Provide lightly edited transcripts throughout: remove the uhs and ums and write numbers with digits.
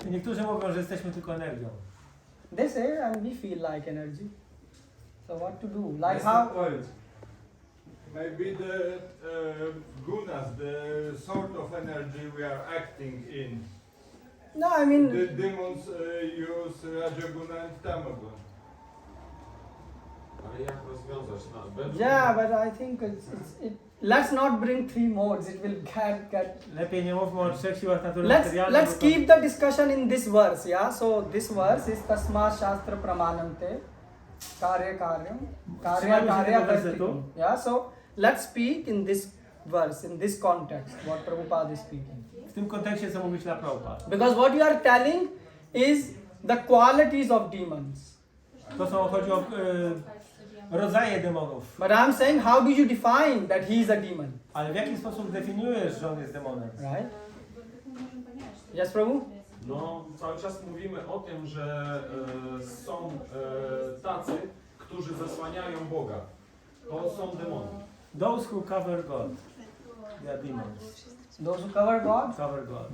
Niektórzy mówią, że jesteśmy tylko energią. They say and we feel like energy. So what to do? Like That's how? the point. Maybe the gunas, the sort of energy we are acting in. No, I mean. The demons use Rajaguna and Tamaguna. Ale jak rozwiązać? Yeah, but I think let's not bring three modes. It will get. Lepiej nie mówmy o trzech siłach natury Let's materialnej. let's keep the discussion in this verse. Yeah. So this verse is tasma shastra pramanante. Karya karyam. Karya karya kartikum. Yeah. So let's speak in this verse, in this context, what Prabhupada is speaking. W tym kontekście co mówi śla Prabhupada. Because what you are telling is the qualities of demons. To są, chodzi o rodzaje demonów. But I'm saying, how do you define that he is a demon? Ale w jaki sposób definiujesz, że on jest demonem? Right? Yes, Prabhu? No, cały czas mówimy o tym, że są tacy, którzy zasłaniają Boga. To są demony. Those who cover God. They are demons. Those who cover God? Cover God.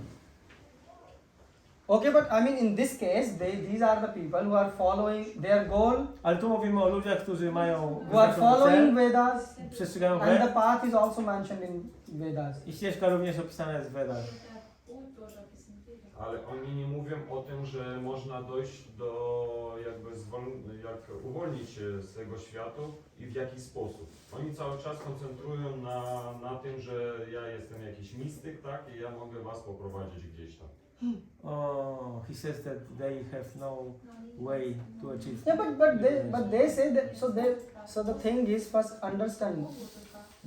Okay, but I mean in this case, these are the people who are following their goal, Ale tu mówimy o ludziach, którzy mają who are wyznaczony following cel, Vedas, przestrzegają and the Ved path is also mentioned in Vedas. i ścieżka również opisana jest w Vedach. Ale oni nie mówią o tym, że można dojść do jak uwolnić się z tego świata i w jaki sposób. Oni cały czas koncentrują na tym, że ja jestem jakiś mistyk, tak? I ja mogę was poprowadzić gdzieś tam. Oh, he says that they have no way to achieve. Yeah, but they say that so the thing is, first understand,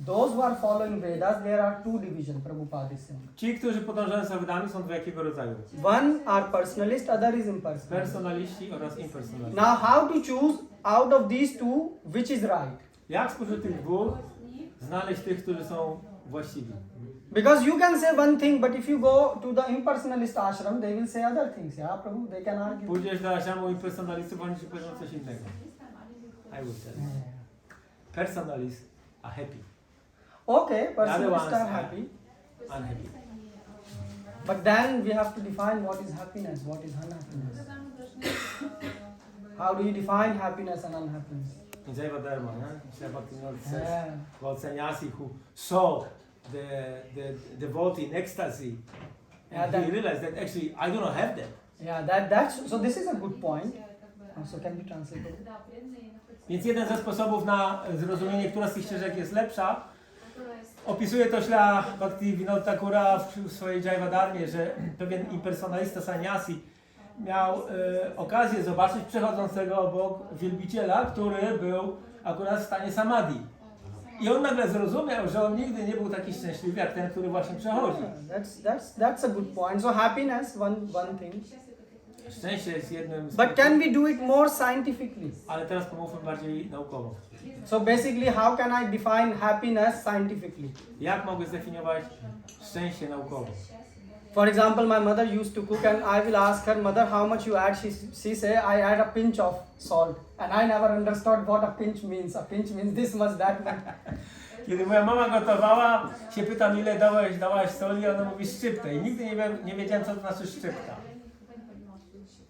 those who are following Vedas, there are two divisions, Prabhupada is saying. Ci, którzy podążają za Vedami, są dwojakiego rodzaju. One are personalist, other is impersonalist. Personaliści oraz impersonaliści. Now how to choose out of these two which is right? Jak spośród tych dwóch znaleźć tych, którzy są właściwi? Because you can say one thing, but if you go to the impersonalist ashram, they will say other things. Yeah, Prabhu, they can argue. Pójdziesz do ashramu impersonalistów, oni ci powiedzą coś innego. I would say. Personalists are happy. Okay, The other personalists ones are are happy. unhappy. But then we have to define what is happiness, what is unhappiness. How do you define happiness and unhappiness? In Jaiva Dharma, Srila Bhaktivinoda says Yeah. about sannyasi who saw the devotee in ecstasy, Yeah, and that- he realized that actually I do not have that. Yeah, that's so. This is a good point. So can be translated. Więc jeden ze sposobów na zrozumienie, która z tych ścieżek jest lepsza, opisuje to Śla Bhaktivinoda Thakura w swojej Jaiva Dharmie, że pewien impersonalista sannyasi miał okazję zobaczyć przechodzącego obok wielbiciela, który był akurat w stanie samadhi. I on nagle zrozumiał, że on nigdy nie był taki szczęśliwy jak ten, który właśnie przechodzi. That's a good point. So happiness, one thing. Szczęście jest jednym z But can we do it more scientifically? ale teraz pomówmy bardziej naukowo. So basically, how can I define happiness scientifically? Jak mogę zdefiniować szczęście naukowo? For example, my mother used to cook, and I will ask her, "Mother, how much you add?" She say, "I add a pinch of salt," and I never understood what a pinch means. A pinch means this much, that much. Kiedy moja mama gotowała, się pytam, ile dałaś soli, ona mówi szczyptę. I nigdy nie wiedziałem, co to znaczy szczypta.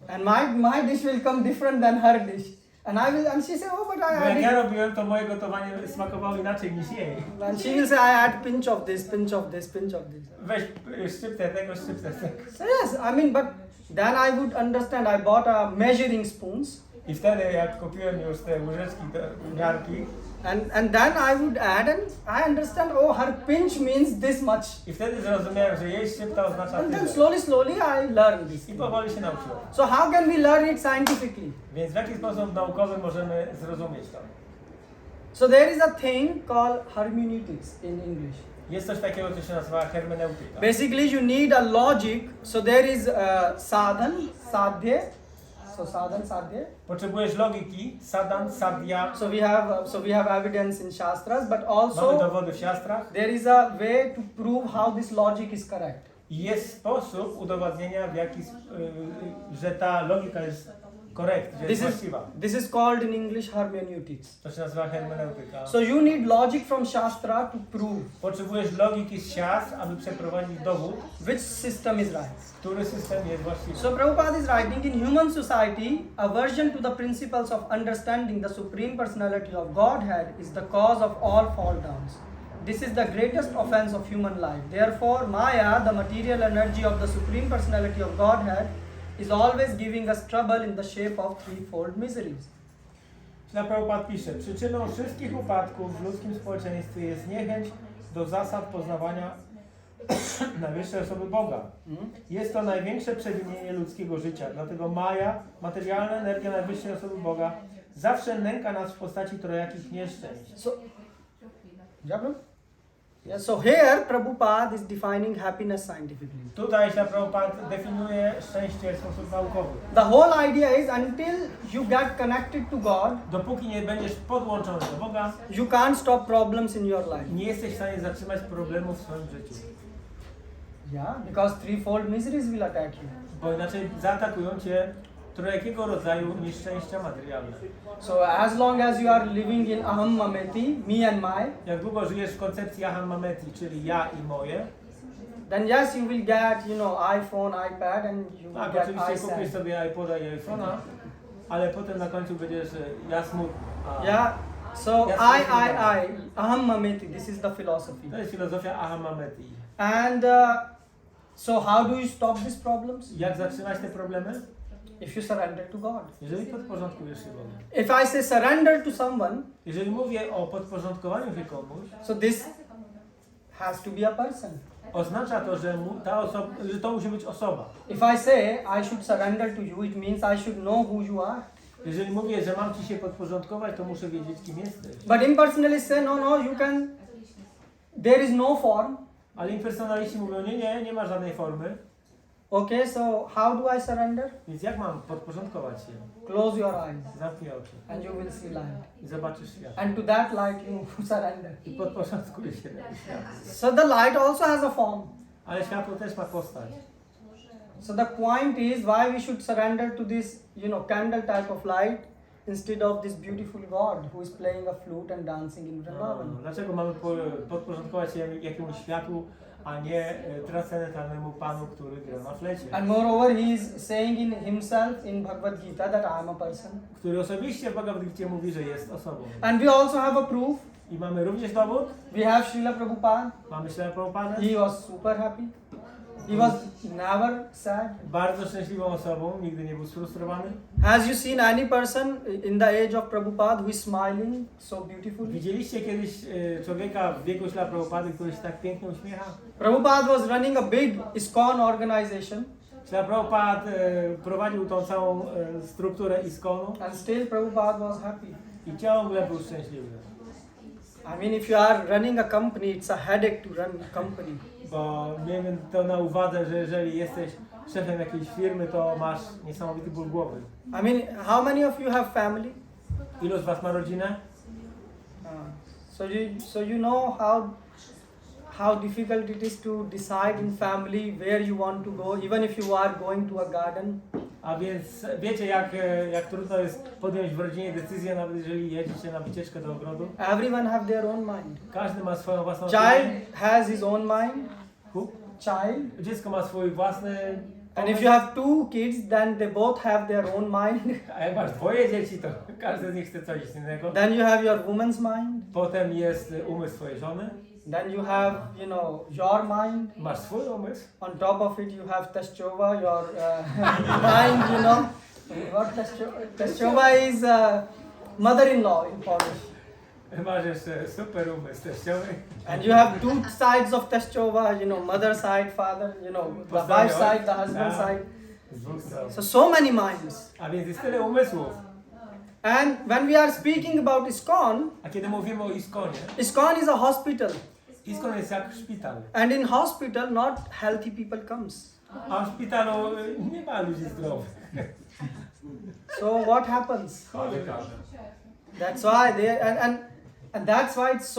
And my dish will come different than her dish. And she say, "Oh, but I Bo jak add ja it." robiłem, to moje gotowanie smakowało inaczej niż jej. And she will say, "I add pinch of this, pinch of this, pinch of this." Weź szczyptę tego, szczyptę tego. So yes, I mean, but then I would understand. I bought a measuring spoons, I wtedy, jak kupiłem już te łyżeczki, te miarki, and then I would add, and I understand. Oh, her pinch means this much. i wtedy zrozumiałem, że jej szczypta oznacza And then tyle. slowly I learned this. I powoli się nauczyłem. So how can we learn it scientifically? Więc w jaki sposób naukowy możemy zrozumieć to? So there is a thing called hermeneutics in English. Jest coś takiego, co się nazywa hermeneutyka. Basically, you need a logic. So there is sadhan, sadhya. So sadhan, sadhya. Potrzebujesz logiki, sadan, sadhya, So we have evidence in shastras, but mamy also dowody w siastrach. there is a way to prove how this logic is correct. I jest sposób udowadnienia, że ta logika jest korekt, że jest This is, właściwa. this is called in English hermeneutics. To się nazywa hermeneutyka. So you need logic from Shastra to prove Potrzebujesz logiki z siastr, aby przeprowadzić dowód, which system is right. który system jest właściwy. So Prabhupada is writing, in human society, aversion to the principles of understanding the Supreme Personality of Godhead is the cause of all fall downs. This is the greatest offense of human life. Therefore, Maya, the material energy of the Supreme Personality of Godhead, is always giving us trouble in the shape of threefold miseries. Śla Prabhupada pisze, przyczyną wszystkich upadków w ludzkim społeczeństwie jest niechęć do zasad poznawania najwyższej osoby Boga. Jest to największe przewinienie ludzkiego życia, dlatego Maja, materialna energia najwyższej osoby Boga, zawsze nęka nas w postaci trojakich nieszczęść. So, yeah, so here Prabhupada is defining happiness scientifically. Tutaj Śla Prabhupada definiuje szczęście w sposób naukowy. The whole idea is until you get connected to God, Dopóki nie będziesz podłączony do Boga, you can't stop problems in your life. nie jesteś w stanie zatrzymać problemów w swoim życiu. Yeah, because threefold miseries will attack you. Bo inaczej zaatakują cię trojakiego rodzaju nieszczęścia materialne. So as long as you are living in aham mameti, me and my, Jak długo żyjesz w koncepcji aham mameti, czyli ja i moje, then yes, you will get, iPhone, iPad, and you will tak, get oczywiście kupisz iSand. sobie iPoda i iPhone'a, ale potem na końcu będziesz ja smutny. Yeah, so Yes, aham mameti, this is the philosophy. To jest filozofia aham mameti. And so how do you stop these problems? Jak zatrzymać te problemy? If you surrender to God. Jeżeli podporządkujesz się Bogu. If I say surrender to someone, Jeżeli mówię o podporządkowaniu się komuś, so this has to be a person. oznacza to, że że to musi być osoba. If I say I should surrender to you, it means I should know who you are. Jeżeli mówię, że mam ci się podporządkować, to muszę wiedzieć, kim jesteś. But impersonalists say no, you can. There is no form. Ale impersonaliści mówią, nie ma żadnej formy. Okay, so how do I surrender? Więc jak mam podporządkować się? Close your eyes Zamknij oczy and you will see light. i zobaczysz świat. And to that light you surrender. I podporządkuj się temu światu. So the light also has a form. Ale światło też ma postać. So the point is why we should surrender to this, candle type of light instead of this beautiful God who is playing a flute and dancing in Vrindavan. Dlaczego mamy podporządkować się jakiemuś światu, a nie transcendentalnemu Panu, który gra na flecie? And moreover, he is saying in himself in Bhagavad Gita that I am a person. Który osobiście w Bhagavad Gita mówi, że jest osobą. And we also have a proof. I mamy również dowód. We have Srila Prabhupada. Mamy Ślę Prabhupadę. He was super happy. He was never sad. Bardzo szczęśliwą osobą, nigdy nie był sfrustrowany. Has you seen any person in the age of Prabhupada who is smiling so beautifully? Widzieliście kiedyś człowieka w wieku Śla Prabhupada, który się tak pięknie uśmiecha? Prabhupada was running a big ISKCON organization, Śla Prabhupada prowadził tą całą strukturę ISKCON-u and still Prabhupada was happy. i ciągle był szczęśliwy. I mean, if you are running a company, it's a headache to run a company. Bo miejmy to na uwadze, że jeżeli jesteś szefem jakiejś firmy, to masz niesamowity ból głowy. I mean, how many of you have family? Ilu z was ma rodzinę? So you know how difficult it is to decide in family where you want to go, even if you are going to a garden. A więc wiecie, jak trudno jest podjąć w rodzinie decyzję, nawet jeżeli jedziecie na wycieczkę do ogrodu? Everyone have their own mind. Każdy ma swoją własną Child has his own mind. Who? Child. Dziecko ma swój własny And if you have two kids, then they both have their own mind. A jak masz dwoje dzieci, to każdy z nich chce coś innego. Then you have your woman's mind. Potem jest umysł twojej żony. Then you have, your mind. Masz swój umysł. On top of it, you have Teschova, your mind, What Teschova is mother-in-law in Polish. Masz jeszcze super umysł teściowy. And you have two sides of Teschova, mother side, father, the wife side, the husband side. Z dwóch stron. So many minds. A więc jest tyle umysłów. And when we are speaking about ISKCON, A kiedy mówimy o ISKCONie, ISKCON is a hospital. ISKCON jest jak szpital. And in hospital, not healthy people comes. A w szpitalu nie ma ludzi zdrowych. So what happens? Lekarze. That's why and that's why it's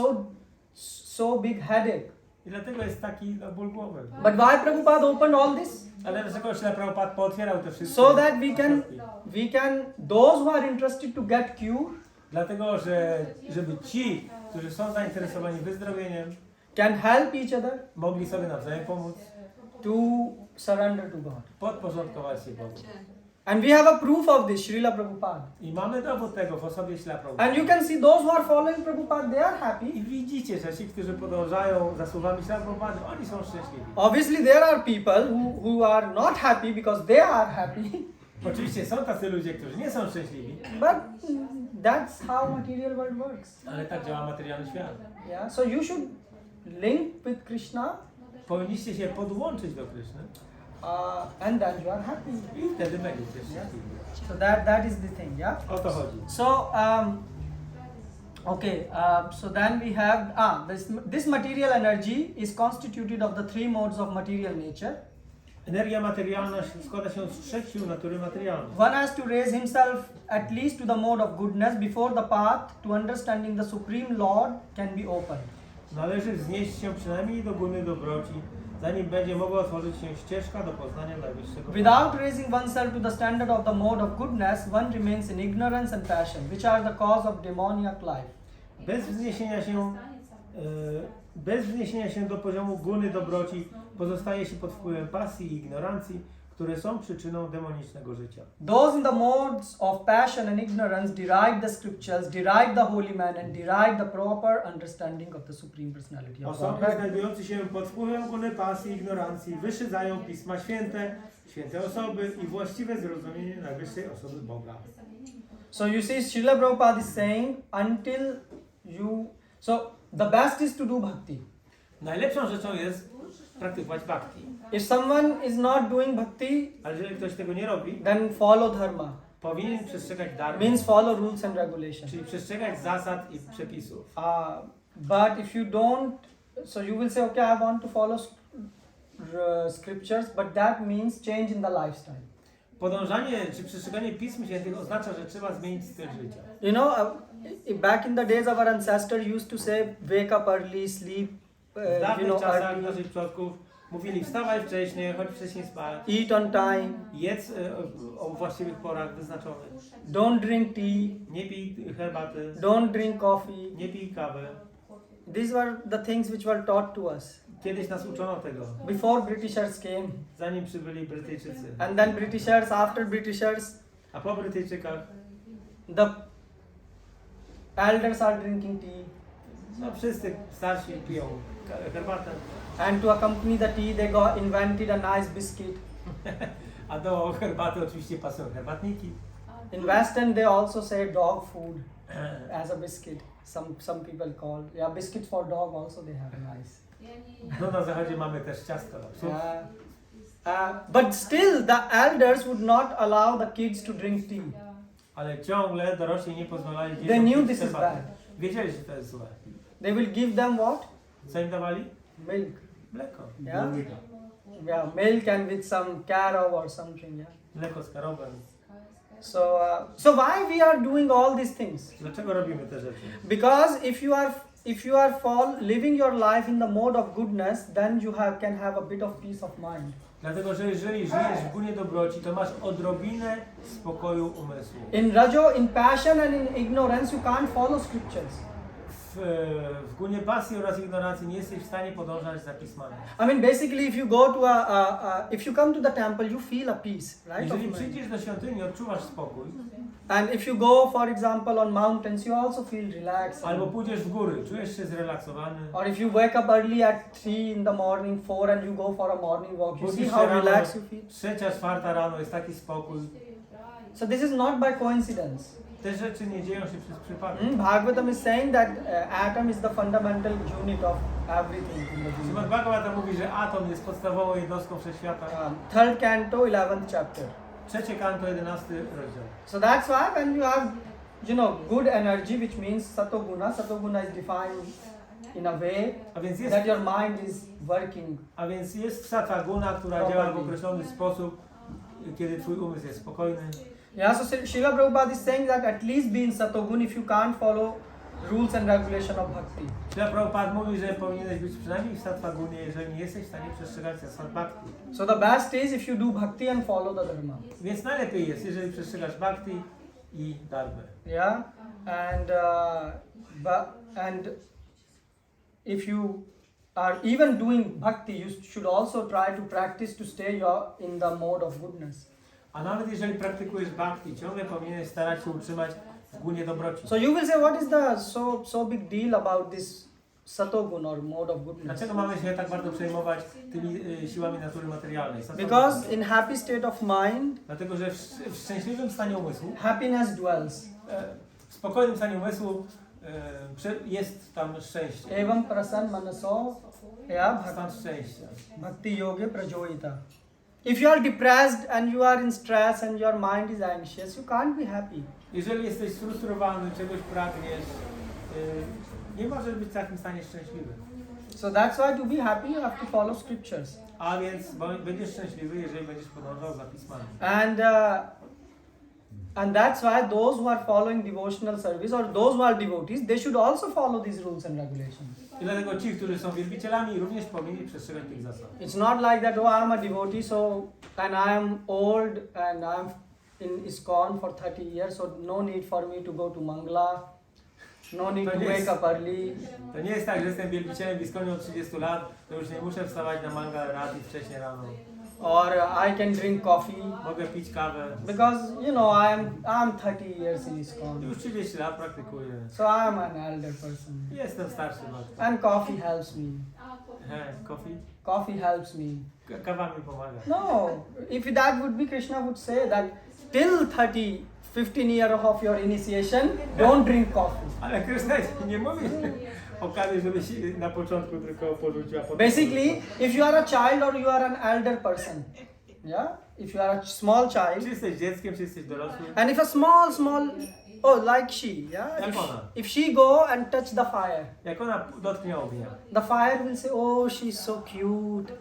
so big headache I dlatego jest taki ból głowy. But why Prabhupada opened all this? Ale dlaczego Śrila Prabhupada pootwierał te wszystkie So that those who are interested to get cure Dlatego, żeby ci, którzy są zainteresowani wyzdrowieniem, can help each other mogli sobie nawzajem pomóc, to surrender to God. podporządkować się Bogu. And we have a proof of this, Srila Prabhupada. I mamy dowód tego w osobie Śrila Prabhupada. And you can see those who are following Prabhupada, they are happy. I widzicie, że ci, którzy podążają za słowami Śrila Prabhupada, oni są szczęśliwi. Obviously, there are people who are not happy because they are happy. Oczywiście są tacy ludzie, którzy nie są szczęśliwi, But that's how material world works. ale tak działa materialny świat. Yeah. So you should link with Krishna, Powinniście się podłączyć do Kryszny and then you are happy. i wtedy będziecie szczęśliwi. So that is the thing. Yeah. O to chodzi. So okay. So then we have this material energy is constituted of the three modes of material nature. Energia materialna składa się z 3 sił natury materialnej. One has to raise himself at least to the mode of goodness before the path to understanding the Supreme Lord can be opened. Należy wznieść się przynajmniej do góry dobroci, zanim będzie mogła otworzyć się ścieżka do poznania najwyższego. Without raising oneself to the standard of the mode of goodness, one remains in ignorance and passion, which are the cause of demoniac life. Bez wzniesienia się do poziomu góry dobroci pozostaje się pod wpływem pasji i ignorancji, które są przyczyną demonicznego życia. Those in the modes of passion and ignorance deride the scriptures, deride the holy man, and deride the proper understanding of the Supreme Personality of Osoby God. znajdujące się pod wpływem góry pasji i ignorancji wyszydzają Pisma Święte, święte osoby i właściwe zrozumienie najwyższej osoby Boga. So you see, Srila Prabhupada is saying, so the best is to do bhakti. Najlepszą rzeczą jest praktykować bhakti. If someone is not doing bhakti, Ale jeżeli ktoś tego nie robi, then follow dharma. powinien przestrzegać dharmy, Means follow rules and regulations. czyli przestrzegać zasad i przepisów. But if you don't, so you will say, okay, I want to follow scriptures, but that means change in the lifestyle. Podążanie czy przestrzeganie Pism Świętych oznacza, że trzeba zmienić styl życia. You know, back in the days our ancestors used to say, wake up early, sleep, W dawnych czasach early, naszych przodków mówili wstawaj wcześniej, chodź wcześniej spać, eat on time, jedz o właściwych porach wyznaczonych, don't drink tea, nie pij herbaty, don't drink coffee. nie pij kawy. These were the things which were taught to us Kiedyś nas uczono tego, before Britishers came. zanim przybyli Brytyjczycy. And then Britishers, after Britishers, A po Brytyjczykach, the elders are drinking tea. no wszyscy starsi piją herbatę, And to accompany the tea, they invented a nice biscuit. a do herbaty oczywiście pasują herbatniki. In Western, they also say dog food as a biscuit. Some people call, yeah, biscuit for dog also they have nice. No na zachodzie mamy też ciasto dla psów. But still, the elders would not allow the kids to drink tea. Ale ciągle dorośli nie pozwalali They dzieciom knew pić this is herbaty. bad. Wiedzieli, że to jest złe. They will give them what? Co im dawali? Milk. Mleko. Yeah. Yeah, milk and with some carob or something. Yeah. Mleko z karobem. So why we are doing all these things? Dlaczego robimy te rzeczy? Because if you are living your life in the mode of goodness, then you can have a bit of peace of mind. Dlatego, że jeżeli żyjesz w gunie dobroci, to masz odrobinę spokoju umysłu. In passion and in ignorance, you can't follow scriptures. W gunie pasji oraz ignorancji nie jesteś w stanie podążać za pismami. I mean, basically, if you go to if you come to the temple, you feel a peace, right? Jeżeli przyjdziesz do świątyni, odczuwasz spokój. And if you go, for example, on mountains, you also feel relaxed. Albo pójdziesz w góry, czujesz się zrelaksowany. Or if you wake up early at 3 in the morning, 4, and you go for a morning walk, you see Budzisz how się rano, relaxed you feel. 3, 4 rano, jest taki spokój. So this is not by coincidence. Te rzeczy nie dzieją się przez przypadek. Bhagavatam is saying that atom is the fundamental unit of everything in the universe. Śrimad Bhagavatam mówi, że atom jest podstawową jednostką wszechświata. Third canto, 11th chapter. 3 kanto, 11 rozdział. So that's why when you have, good energy, which means satoguna is defined in a way A więc jest, that your mind is working. jest sattva guna, która działa w określony sposób, kiedy twój umysł jest spokojny. Yeah, so Srila Prabhupada is saying that at least be in satogun if you can't follow rules and regulation of bhakti. Śrila Prabhupada mówi, że powinieneś być przynajmniej w sattva gunie, jeżeli nie jesteś w stanie przestrzegać zasad bhakti. So the best is if you do bhakti and follow the dharma. Więc najlepiej jest, jeżeli przestrzegasz bhakti i dharmę. Yeah, and if you are even doing bhakti, you should also try to practice to stay in the mode of goodness. A nawet jeżeli praktykujesz bhakti, ciągle powinieneś starać się utrzymać w gunie dobroci. So you will say, what is the so big deal about this satogun or mode of goodness? Dlaczego mamy się tak bardzo przejmować tymi siłami natury materialnej? Because in happy state of mind, Dlatego, że w szczęśliwym stanie umysłu, happiness dwells. w spokojnym stanie umysłu jest tam szczęście. Evam prasan manaso Stan szczęścia. bhakti yoge prajoyita. If you are depressed and you are in stress and your mind is anxious, you can't be happy. Jeżeli jesteś sfrustrowany, czegoś pragniesz, nie możesz być w takim stanie szczęśliwy. So that's why to be happy you have to follow scriptures. A więc będziesz szczęśliwy, jeżeli będziesz podążał za pismami. And that's why those who are following devotional service or those who are devotees, they should also follow these rules and regulations. I dlatego ci, którzy są wielbicielami, również powinni przestrzegać tych zasad. It's not like that, oh, I'm a devotee, so, and I am old and I'm in ISKCON for 30 years, so no need for me to go to Mangala, no need to wake up early. To nie jest tak, że jestem wielbicielem w ISKCONie od 30 lat, to już nie muszę wstawać na manga radi wcześnie rano. Or I can drink coffee, Mogę pić kawę. because you know I'm 30 years in ISKCON, Już 30 lat praktykuję. so I'm an elder person. Jestem starszy lat. And coffee helps me. Coffee? Coffee helps me. Kawa mi pomaga. No, if that would be, Krishna would say that till 15 years of your initiation, don't drink coffee. Ale Krishna nie mówi o kawie, żebyś na początku tylko porzucił, a potem... Basically, if you are a child or you are an elder person, yeah, if you are a small Czy child, jesteś dzieckiem, czy jesteś dorosłym? and if a small, oh, like she, yeah, Jak ona? if she go and touch the fire, Jak ona dotknie ognia, the fire will say, oh, she's so cute,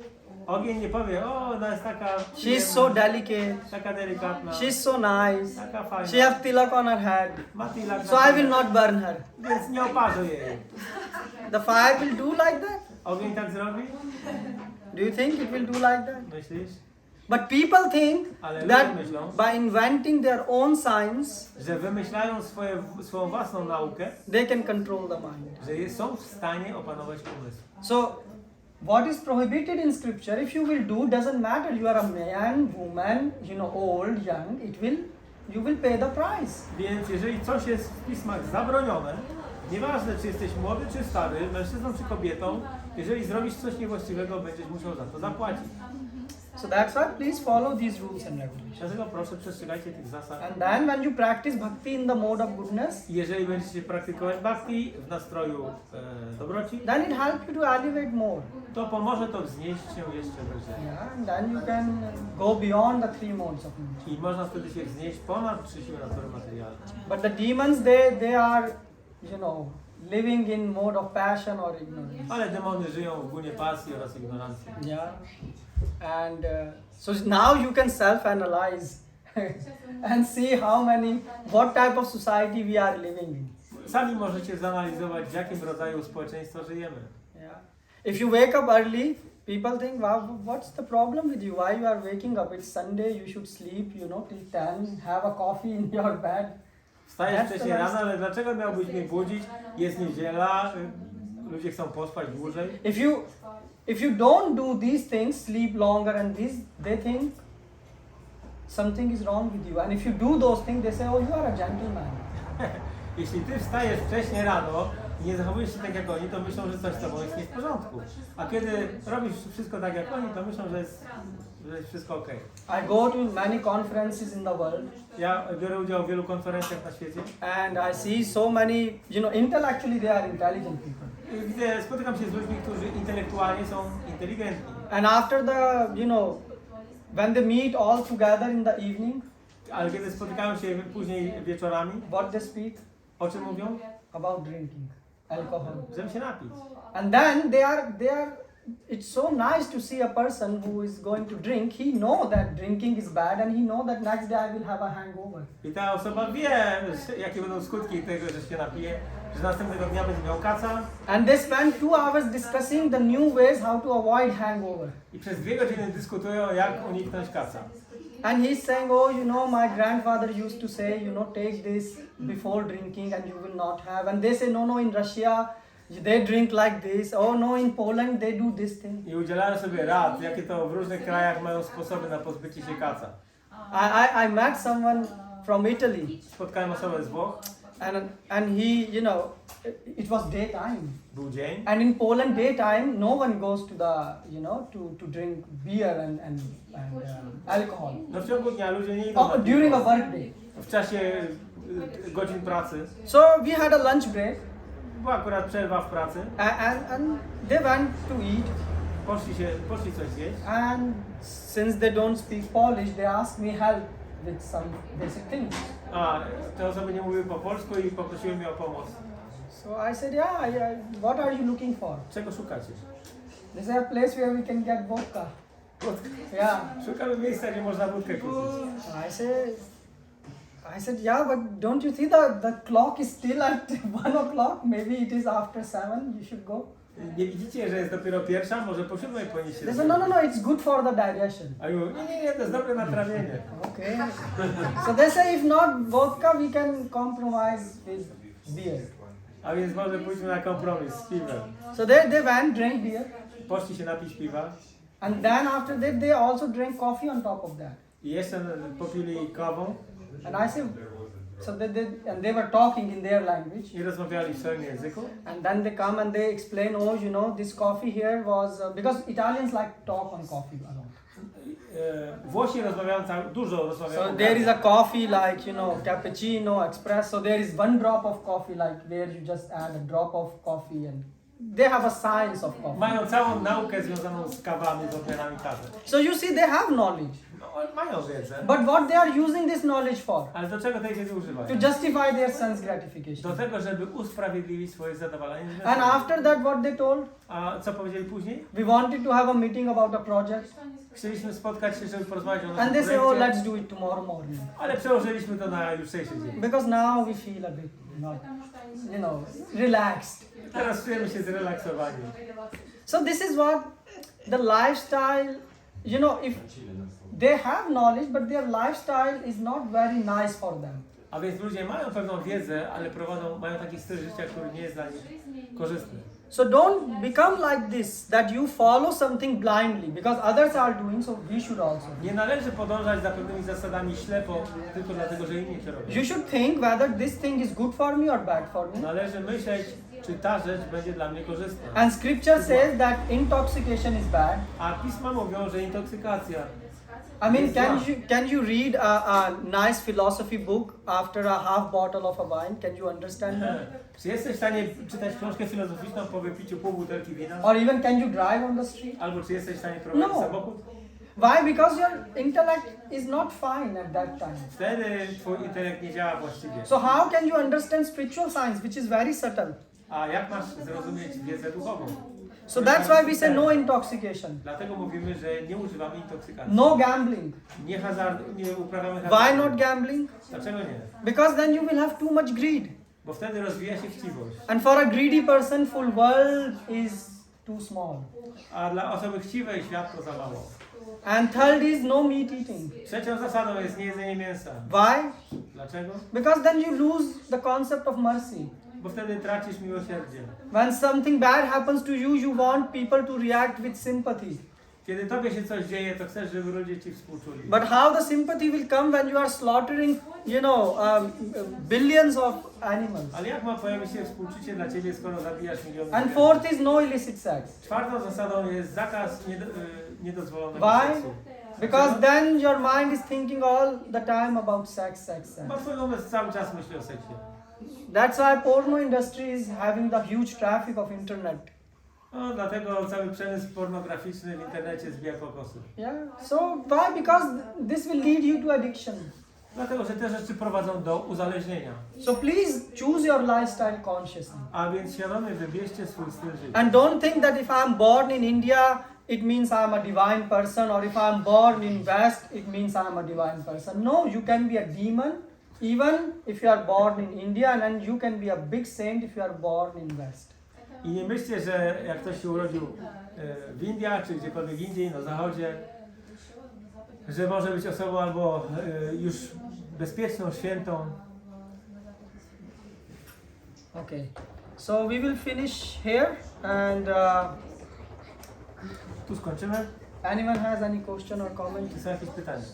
ogień nie powie, o, ona jest taka... she's so delicate, Taka delikatna, she's so nice, taka fajna. she have tilak on her head, Ma tilak so na I will czole, not burn her. Więc nie oparzę jej. The fire will do like that? Ogień tak zrobi? Do you think it will do like that? Myślisz? But people think Ale that ludzie myślą, by inventing their own science, że wymyślają swoją własną naukę, they can control the mind. że są w stanie opanować umysł. So, what is prohibited in scripture, if you will do, doesn't matter. You are a man, woman, you know, old, young, you will pay the price. Więc jeżeli coś jest w pismach zabronione, nieważne czy jesteś młody czy stary, mężczyzną czy kobietą, jeżeli zrobisz coś niewłaściwego, będziesz musiał za to zapłacić. So that's why please follow these rules and regulations. Dlatego proszę, przestrzegajcie tych zasad. And then when you practice bhakti in the mode of goodness, I jeżeli będziecie praktykować bhakti w nastroju dobroci, then it helps you to elevate more. to pomoże to wznieść się jeszcze wyżej. Yeah, and then you can go beyond the three modes of nature. I można wtedy się wznieść ponad trzy siły natury materialnej. But the demons, they are, you know, living in mode of passion or ignorance. Ale demony żyją w gunie pasji oraz ignorancji. Yeah. And so now you can self-analyze and see what type of society we are living in. Sami możecie zanalizować, w jakim rodzaju społeczeństwa żyjemy. Yeah. If you wake up early, people think, wow, what's the problem with you? Why you are waking up? It's Sunday, you should sleep, you know, till 10, have a coffee in your bed. Wstajesz wcześniej rano, ale dlaczego miałbyś mnie budzić? Jest niedziela, ludzie chcą pospać dłużej. If you don't do these things, sleep longer and they think something is wrong with you. And if you do those things, they say, oh, you are a gentleman. Jeśli ty wstajesz wcześnie rano i nie zachowujesz się tak jak oni, to myślą, że coś z tobą jest nie w porządku. A kiedy robisz wszystko tak jak oni, to myślą, że jest wszystko ok. I go to many conferences in the world. Ja biorę udział w wielu konferencjach na świecie. And I see so many, you know, intellectually they are intelligent people. Gdzie spotykam się z ludźmi, którzy intelektualnie są inteligentni. And after the, you know, when they meet all together in the evening, Ale kiedy spotykają się później wieczorami, what they speak? o czym mówią? About drinking, alcohol. Żeby się napić. And then they are it's so nice to see a person who is going to drink. He know that drinking is bad, and he know that next day I will have a hangover. I ta osoba wie, jakie będą skutki tego, że się napije, że następnego dnia będzie miał kaca. And they spend 2 hours discussing the new ways how to avoid hangover. I przez 2 godziny dyskutują, jak uniknąć kaca. And he's saying, oh, you know, my grandfather used to say, you know, take this before drinking and you will not have. And they say, no, no, in Russia, they drink like this. Oh, no, in Poland, they do this thing. I udzielają sobie rad, jakie to w różnych krajach mają sposoby na pozbycie się kaca. I met someone from Italy. Spotkałem osobę z Włoch, And he, you know, it was daytime. był dzień. And in Poland, daytime, no one goes to the, you know, to drink beer and alcohol. No w ciągu dnia ludzie nie idą na During a piwo. work day. W czasie godzin pracy. So we had a lunch break, Była akurat przerwa w pracy. and they went to eat. Poszli coś zjeść. And since they don't speak Polish, they asked me help with some basic things. A te osoby nie mówiły po polsku i poprosiły mnie o pomoc. So I said, yeah, what are you looking for? Czego szukacie? They said, a place where we can get vodka. Yeah. Szukamy miejsca, gdzie można wódkę kupić. I said, yeah, but don't you see the clock is still at 1 o'clock? Maybe it is after 7, you should go. Nie widzicie, że jest dopiero pierwsza? Może po 7 powinniście They said, no, it's good for the digestion. A ja mówię, nie, to jest dobre na trawienie. Okay. So they say, if not vodka, we can compromise with beer. A więc może pójdźmy na kompromis z piwem. So they went, drank beer. Poszli się napić piwa And then after that, they also drank coffee on top of that. i jeszcze popili kawą And I said, so they were talking in their language. i rozmawiali w swoim języku. And then they come and they explain, oh, you know, this coffee here was, because Italians like to talk on coffee a lot. Włosi rozmawiają dużo rozmawiają. So there is a coffee like, you know, cappuccino, espresso. There is 1 drop of coffee like where you just add a drop of coffee, and they have a science of coffee. Mają całą naukę związaną z kawami, z odmianami kawy. So you see, they have knowledge. No, mają wiedzę. But what they are using this knowledge for? Ale do czego tej wiedzy używają? To justify their sense gratification. Do tego, żeby usprawiedliwić swoje zadowolenie. And after that, what they told? A co powiedzieli później? We wanted to have a meeting about a project. Chcieliśmy spotkać się, żeby porozmawiać o naszym And they say, oh, projekcie, let's do it tomorrow morning. ale przełożyliśmy to na jutrzejszy dzień. Because now we feel a bit, not, you know, relaxed. Teraz czujemy się zrelaksowani. So this is what the lifestyle, you know, if they have knowledge, but their lifestyle is not very nice for them. A więc ludzie mają pewną wiedzę, ale mają taki styl życia, który nie jest dla nich korzystny. So don't become like this, that you follow something blindly, because others are doing, so we should also. Nie należy podążać za pewnymi zasadami ślepo, tylko dlatego, że inni to robią. You should think whether this thing is good for me or bad for me. Należy myśleć, czy ta rzecz będzie dla mnie korzystna. And scripture says that intoxication is bad. A pisma mówią, że intoksykacja. I mean, can you read a nice philosophy book after a half bottle of a wine? Can you understand that? Czy jesteś w stanie czytać książkę filozoficzną po wypiciu pół butelki wina? Or even can you drive on the street? Albo czy jesteś w stanie prowadzić No. samochód? Why? Because your intellect is not fine at that time. Wtedy twój intelekt nie działa właściwie. So how can you understand spiritual science, which is very subtle? A jak masz zrozumieć wiedzę duchową? So that's why we say no intoxication, Dlatego mówimy, że nie używamy intoksykacji. no gambling. Nie uprawiamy Why hazardu. not gambling? Dlaczego nie? Because then you will have too much greed. Bo wtedy rozwija się chciwość. And for a greedy person, full world is too small. A dla osoby chciwej świat to za mało. And third is no meat eating. Trzecią zasadą jest niejedzenie mięsa. Why? Dlaczego? Because then you lose the concept of mercy. Bo wtedy tracisz miłosierdzie. When something bad happens to you, you want people to react with sympathy. Kiedy tobie się coś dzieje, to chcesz, żeby ludzie ci współczuli. But how the sympathy will come when you are slaughtering, you know, billions of animals? Ale jak ma pojawić się współczucie dla ciebie, skoro zabijasz miliony And zwierząt? fourth is no illicit sex. Czwartą zasadą jest zakaz niedozwolonego Why? seksu. Because then your mind is thinking all the time about sex. Bo twój umysł cały czas myśli o seksie. That's why porno industry is having the huge traffic of internet. No, dlatego cały przemysł pornograficzny w internecie zbija kokosy. Yeah. So why? Because this will lead you to addiction. Dlatego, że te rzeczy prowadzą do uzależnienia. So please choose your lifestyle consciously. A więc świadomie wybierzcie swój styl życia. And don't think that if I'm born in India, it means I'm a divine person, or if I'm born in West, it means I'm a divine person. No, you can be a demon even if you are born in India, and you can be a big saint if you are born in West. I nie myślcie, że jak ktoś się urodził w Indiach, czy gdziekolwiek indziej, na zachodzie, że może być osobą albo już bezpieczną, świętą. Okay, so we will finish here, and Tu skończymy. anyone has any question or comment? Czy są jakieś pytania?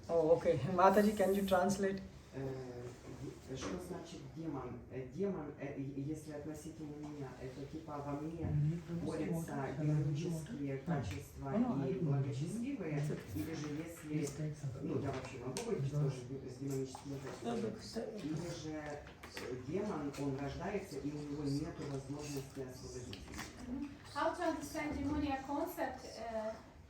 Oh, okay. Mataji, can you translate? Что значит демон? Демон, если относительно меня, это типа во мне борются демонические качества и благочестивые, или же если, ну я вообще могу быть тоже с демоническими качествами, или же демон, он рождается и у него нет возможности освободиться. How to understand demoniac concept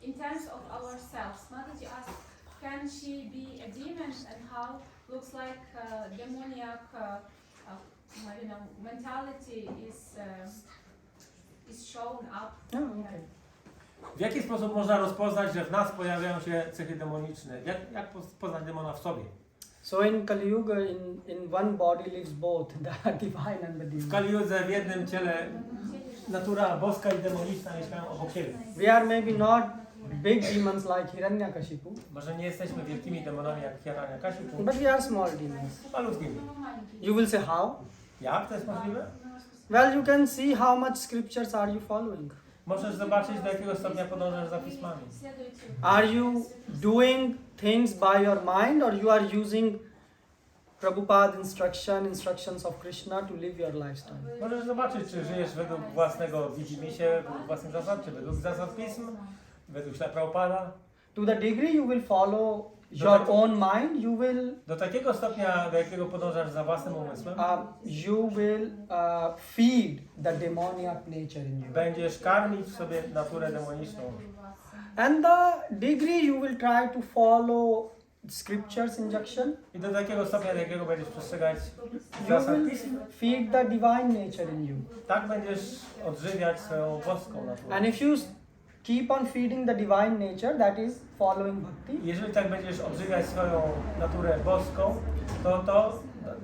in terms of ourselves? Mataji asked, can she be a demon, and how looks like demoniac I don't know, mentality is shown up? Oh, okay. W jaki sposób można rozpoznać, że w nas pojawiają się cechy demoniczne? Jak poznać demona w sobie? So in Kali Yuga, in one body lives both the divine and the W demon. Kali Judze w jednym ciele natura boska i demoniczna mieszkają obok siebie. We are maybe not big demons like Hiranyakashipu, Może nie jesteśmy wielkimi demonami jak Hiranyakashipu, but we are small demons. malutkimi. You will say how? Jak to jest możliwe? Well, you can see how much scriptures are you following. Możesz zobaczyć, do jakiego stopnia podążasz za pismami. Are you doing things by your mind, or you are using Prabhupada's instructions of Krishna to live your lifestyle? Możesz zobaczyć, czy żyjesz według własnego widzimisię, według własnych zasad, czy według zasad pism, według ślad Prabhupada. To the degree you will follow your own mind, you will Do takiego stopnia, do jakiego podążasz za własnym umysłem, you will feed the demoniac nature in you. będziesz karmić w sobie naturę demoniczną. And the degree you will try to follow scriptures injunction, I do takiego stopnia, do jakiego będziesz przestrzegać you zasad will pism, feed the divine nature in you. tak będziesz odżywiać swoją boską naturę. And if you keep on feeding the divine nature, that is following bhakti, Jeżeli tak będziesz odżywiać swoją naturę boską, to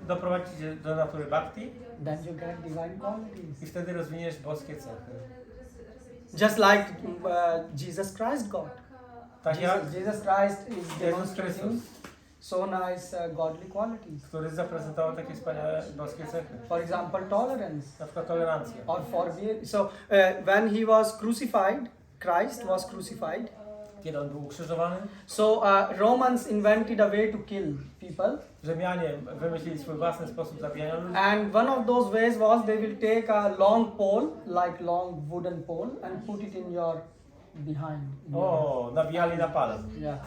doprowadzi cię do natury bhakti then you get divine qualities. i wtedy rozwiniesz boskie cechy. Just like Jesus Christ got. Tak jak Jesus Christ is Jezus demonstrating Chrystus, so nice godly qualities. który zaprezentował takie wspaniałe boskie cechy. For example, tolerance Na przykład tolerancję. or forbearance. So when he was crucified, Christ was crucified. Kiedy on był ukrzyżowany, So Romans invented a way to kill people, Rzymianie wymyślili swój własny sposób zabijania ludzi. and one of those ways was they will take a long pole, like long wooden pole, and put it in your behind. in your- O, nabijali na palec. Yeah.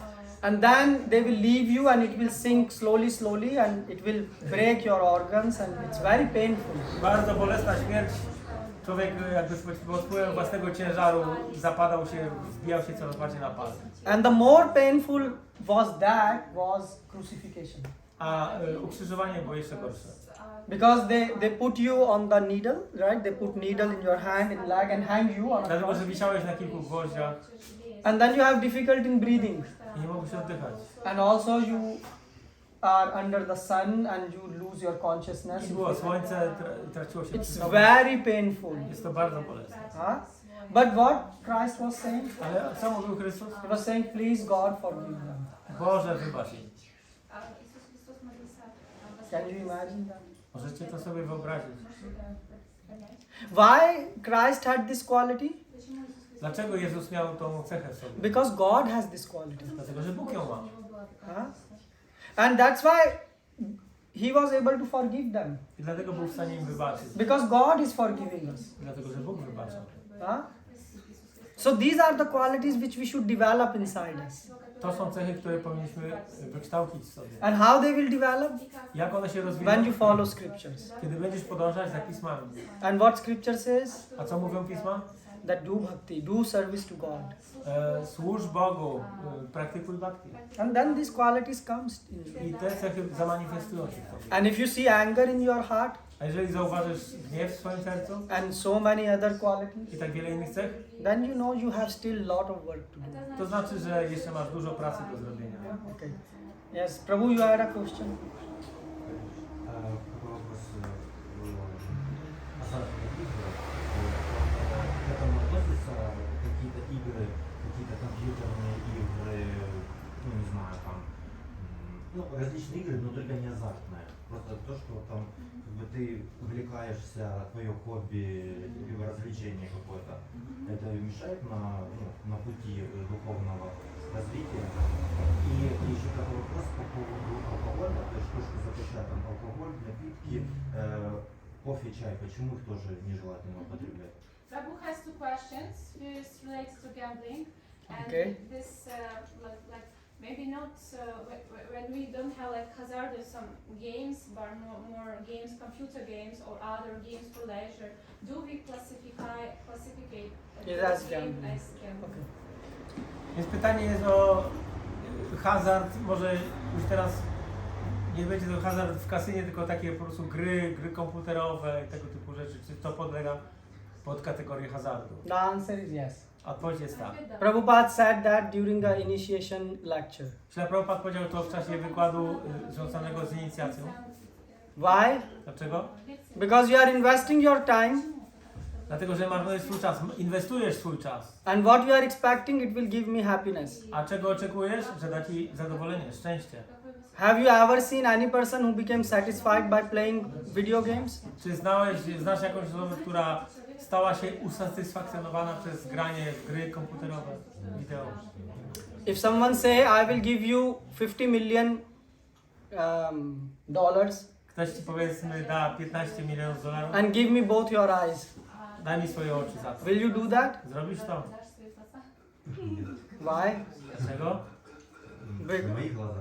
And then they will leave you, and it will sink slowly, and it will break your organs, and it's very painful. Bardzo bolesna śmierć. Człowiek jakby pod wpływem własnego ciężaru zapadał się, wbijał się coraz bardziej na palec. And the more painful was crucifixion. A ukrzyżowanie było jeszcze gorsze. Because they put you on the needle, right? They put needle in your hand and leg and hang you on a Dlatego, cross. że wisiałeś na kilku gwoździach And then you have difficulty in breathing. i nie mogłeś oddychać. And also you are under the sun and you lose your consciousness. I było słońce, traciło się It's przytomność. very painful. Jest to bardzo bolesne. Huh? But what Christ was saying? Ale co mówił Chrystus? He was saying, please God forgive them. Boże, wybacz im. Can you imagine that? Możecie to sobie wyobrazić. Why Christ had this quality? Dlaczego Jezus miał tą cechę w sobie? Because God has this quality. Dlatego, że Bóg ją ma. Huh? And that's why he was able to forgive them. I dlatego był w stanie im wybaczyć. Because God is forgiving us. Dlatego, że Bóg wybacza. Huh? So these are the qualities which we should develop inside us. To są cechy, które powinniśmy wykształcić w sobie. And how they will develop? Jak one się When you rozwiną? follow scriptures. Kiedy będziesz podążać za pismami. And what scripture says? A co mówią pisma? that do bhakti, do service to God. Służ Bogu, praktykuj bhakti. And then these qualities comes in you. I te cechy zamanifestują się w tobie. And if you see anger in your heart A jeżeli zauważysz gniew w swoim sercu and so many other qualities, i tak wiele innych cech, then you know you have still lot of work to do. to znaczy, że jeszcze masz dużo pracy do zrobienia. Okay. Yes, Prabhu, you had a question. Какой вопрос азартных игр? К этому относятся какие-то игры, какие-то компьютерные игры, ну не знаю, там, ну различные игры, но только не азартные. Просто то, что там как бы ты увлекаешься, твое хобби, либо развлечение какое-то. Это мешает на пути духовного развития. И еще такой вопрос по поводу алкоголя, то есть то, что запрещают там алкоголь, напитки, кофе, чай, почему их тоже нежелательно употреблять? Prabhu has two questions. First relates to gambling, and Okay. this like maybe not when we don't have like hazardous some games, but more games, computer games or other games for leisure. Do we classificate It as gambling. as gambling? Okay. Więc pytanie jest o hazard, może już teraz nie będzie to hazard w kasynie, tylko takie po prostu gry komputerowe i tego typu rzeczy. Czy to podlega pod kategorię hazardu? The answer is yes. Odpowiedź jest tak. Prabhupada said that during the initiation lecture. Śla Prabhupada powiedział to w czasie wykładu związanego z inicjacją. Why? Dlaczego? Because you are investing your time, Dlatego, że marnujesz swój czas, inwestujesz swój czas. and what you are expecting, it will give me happiness. A czego oczekujesz? Że da ci zadowolenie, szczęście. Have you ever seen any person who became satisfied by playing video games? Czy znasz jakąś osobę, która stała się usatysfakcjonowana przez granie w gry komputerowe, wideo? If someone say, I will give you 50 million dollars Ktoś ci powiedzmy da 15 milionów dolarów, and give me both your eyes, daj mi swoje oczy za to. will you do that? Zrobisz to? Why? Dlaczego? Be- Мои глаза.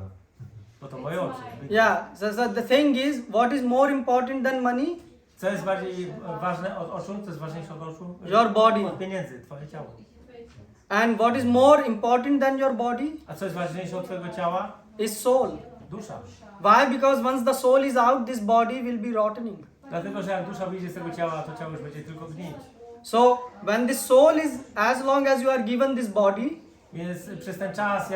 Bo to moje oczy. Yeah, so the thing is, what is more important than money? Co jest bardziej ważne od oczu? Co jest ważniejsze od oczu? Your body. Od pieniędzy, twoje ciało. And what is more important than your body A co jest ważniejsze od twojego ciała? is soul. Dusza. Why? Because once the soul is out, this body will be rotting. Dlatego, że jak dusza wyjdzie z tego ciała, to ciało już będzie tylko gnić. So when this soul is, as long as you are given this body, Więc przez ten czas,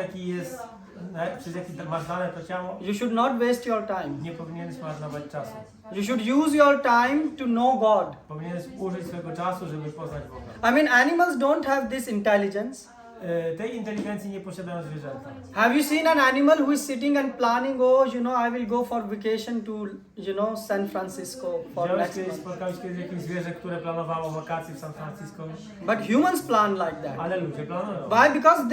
przez jaki masz dane to ciało, you should not waste your time. nie powinieneś marnować czasu. You should use your time to know God. Powinieneś użyć swojego czasu, żeby poznać Boga. I mean, animals don't have this intelligence. Tej inteligencji nie posiadają zwierzęta. Have you seen an animal who is sitting and planning, oh, I will go for vacation to, San Francisco for next month. Spotkałeś kiedyś jakieś zwierzę, które planowało wakacje w San Francisco? But humans plan like that. Ale ludzie planują. Why? Because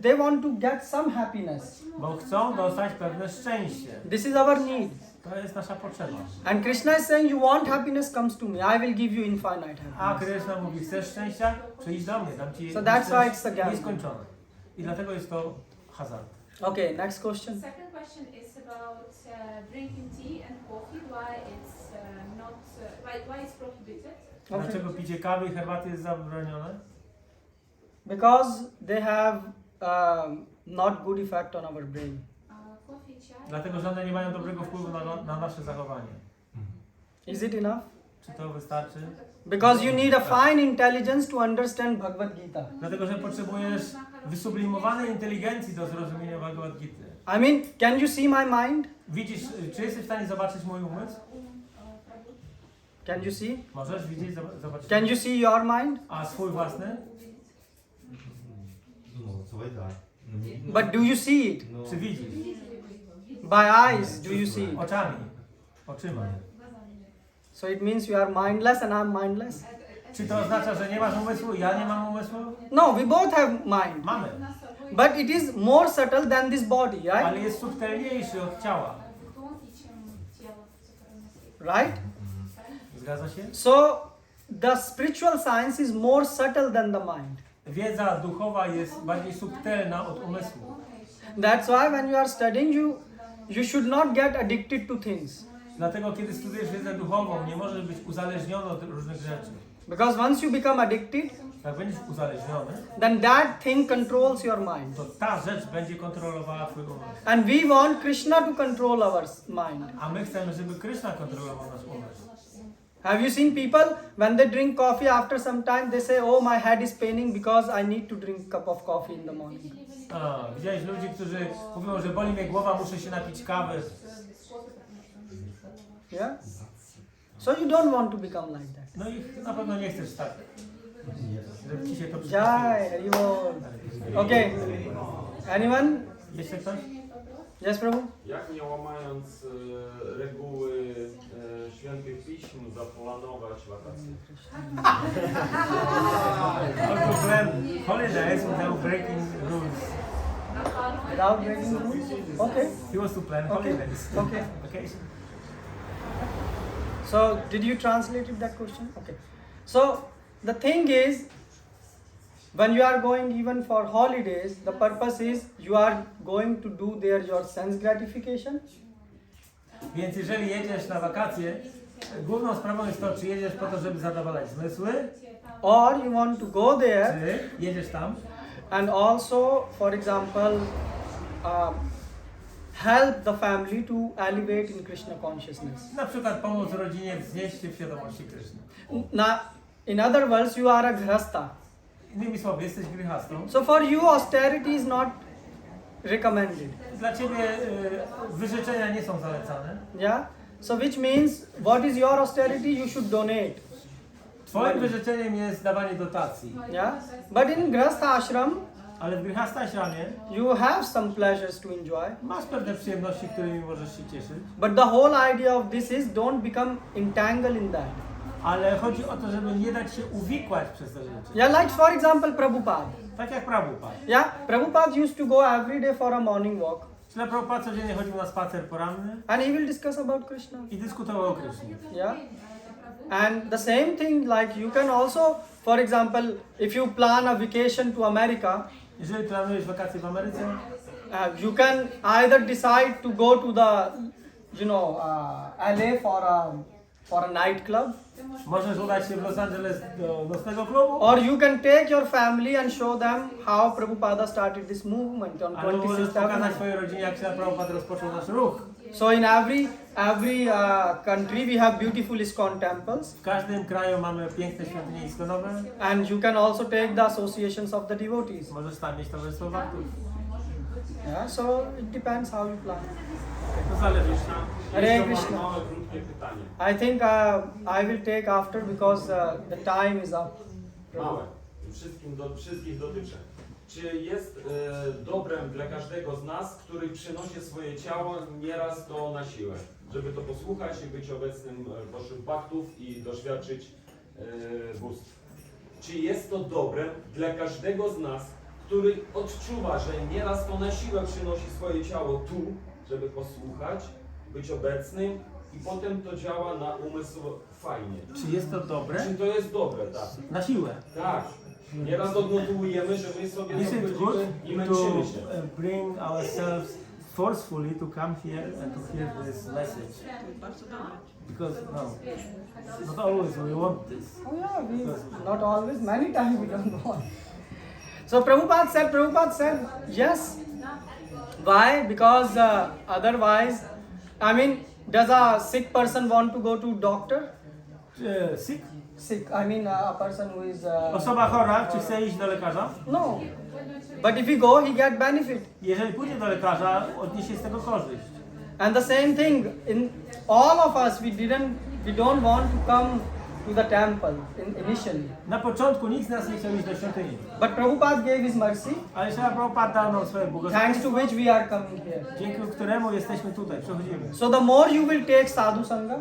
they want to get some happiness. Bo chcą dostać pewne szczęście. This is our need. To jest nasza potrzeba. And Krishna is saying, you want happiness, comes to me. I will give you infinite A happiness. Krishna mówi, chcesz szczęścia? Przyjdź do mnie, dam ci So that's why it's a gamble. nieskończone. I dlatego jest to hazard. Okay, next question. Second question is about drinking tea and coffee. Why it's not? Why it's prohibited? Okay. Dlaczego picie kawy i herbaty jest zabronione? Because they have not good effect on our brain. Coffee, chai. Dlatego, że one nie mają dobrego wpływu na nasze zachowanie. Is it enough? Czy to wystarczy? Because you need a fine intelligence to understand Bhagavad Gita. Dlatego, że potrzebujesz wysublimowanej inteligencji do zrozumienia Bhagavad Gity. I mean, can you see my mind? Widzisz, czy jesteś w stanie zobaczyć mój umysł? Can you see? Możesz widzieć, zobaczyć. Can you see your mind? A swój własny? Ну, свой, да. Ну, не- But do you see it? но- Czy widzisz? By eyes, do you see it? Oczami. Oczyma. So it means you are mindless and I'm mindless? Czy to oznacza, że nie masz umysłu? Ja nie mam umysłu? No, we both have mind. Mamy. But it is more subtle than this body, right? Ale jest subtelniejszy od ciała. Right? Zgadza się? So the spiritual science is more subtle than the mind. Wiedza duchowa jest bardziej subtelna od umysłu. That's why when you are studying, you should not get addicted to things. Dlatego kiedy studujesz wiedzę duchową, nie możesz być uzależniony od różnych rzeczy. Because once you become addicted, Jak będziesz uzależniony, then that thing controls your mind. to ta rzecz będzie kontrolowała twój umysł. And we want Krishna to control our mind. A my chcemy, żeby Kryszna kontrolował nasz umysł. Have you seen people when they drink coffee after some time they say, oh, my head is paining because I need to drink a cup of coffee in the morning. Widziałeś ludzi, którzy mówią, że boli mnie głowa, muszę się napić kawy. Yeah? So you don't want to become like that. No i na pewno nie chcesz tak, żeby ci się to Jai, Haribol. Okay. Anyone? Jeszcze ktoś? Yes, Prabhu? Jak nie łamając reguły świętych piśm zaplanować wakacje? How to plan holidays without breaking rules. Without breaking rules? Okay. He wants to plan holidays. Okay. Okay. So, did you translate that question? Okay. So, the thing is, when you are going even for holidays, the purpose is you are going to do there your sense gratification. Więc jeżeli jedziesz na wakacje, główną sprawą jest to, czy jedziesz po to, żeby zadowalać zmysły, Or you want to go there czy jedziesz tam, and also, for example, help the family to elevate in Krishna consciousness. na przykład pomóc rodzinie wznieść się w świadomości Kryszny. Now, in other words, you are a grihastha. Innymi słowy, jesteś gryhastą. So for you, austerity is not recommended. Dla ciebie wyrzeczenia nie są zalecane. Yeah. So which means, what is your austerity? You should donate. Twoim wyrzeczeniem jest dawanie dotacji. Yeah. But in grihastha ashram, Ale w gryhastashramie you have some pleasures to enjoy. masz pewne przyjemności, którymi możesz się cieszyć. But the whole idea of this is don't become entangled in that. Ale chodzi o to, żeby nie dać się uwikłać przez te rzeczy. Yeah, like for example, Prabhupada. Tak jak Prabhupada. Yeah, Prabhupada used to go every day for a morning walk. Śla Prabhupada codziennie chodził na spacer poranny And he will discuss about Krishna. i dyskutował o Krysznie. Yeah. And the same thing, like you can also, for example, if you plan a vacation to America, Jeżeli planujesz wakacje w Ameryce, you can either decide to go to the, LA for a nightclub, możesz udać się w Los Angeles do nocnego klubu, or you can take your family and show them how Prabhupada started this movement on albo możesz 26th pokazać Avenue. swojej rodzinie, jak się Prabhupada rozpoczął nasz ruch. So in every country we have beautiful ISKCON temples, W każdym kraju mamy piękne świątynie iskonowe. and you can also take the associations of the devotees. Możesz tam mieć towarzystwo baktów. Yeah, so it depends how you plan. To zależy. Hare Jeszcze Krishna. małe, krótkie pytanie. I think I will take after because the time is up. Małe. Wszystkich dotyczy. Czy jest dobrem dla każdego z nas, który przynosi swoje ciało nieraz to na siłę, żeby to posłuchać i być obecnym pośród baktów i doświadczyć bóstw? Czy jest to dobrem dla każdego z nas, który odczuwa, że nieraz to na siłę przynosi swoje ciało tu, żeby posłuchać, być obecnym i potem to działa na umysł fajnie? Czy jest to dobre? Czy to jest dobre, tak? Na siłę. Tak. Nieraz odnotujemy, że my sobie Is it good dochodzimy i to męczymy się. bring ourselves forcefully to come here and to hear this message? Because not always we want this. Oh yeah, not always, many times we don't want. So Prabhupada said, yes. Why? Because otherwise, I mean, does a sick person want to go to doctor? Sick? Sick, I mean a person who is... Osoba chora, czy chce iść do lekarza? No. But if he go, he get benefit. Jeżeli pójdzie do lekarza, odniesie z tego korzyść. And the same thing, in all of us, we don't want to come to the temple initially. Na początku nikt z nas nie chciał iść do świątyni. But Prabhupada gave his mercy, Ale Śrila Prabhupada dał nam swoje thanks to błogosławieństwo, which we are coming here. dzięki któremu jesteśmy tutaj, przechodzimy. So the more you will take sadhu sangha,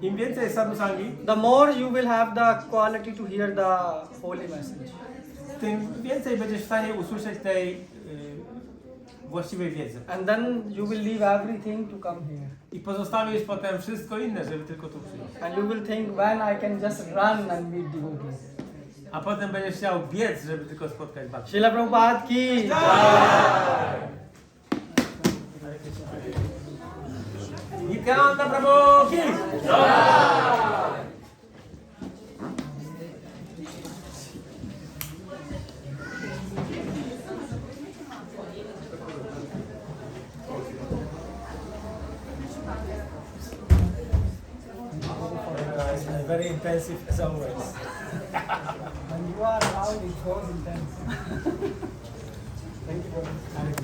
Im więcej sadhusangi, the more you will have the quality to hear the holy message. tym więcej będziesz w stanie usłyszeć tej właściwej wiedzy. And then you will leave everything to come here. I pozostawisz potem wszystko inne, żeby tylko tu przyjść. And you will think when I can just run and meet devotees. A potem będziesz chciał biec, żeby tylko spotkać Bhakti. Srila Prabhupada ki. You Kan na prawo, kij! Very intensive as always. When you are loud, it goes intense. Thank you for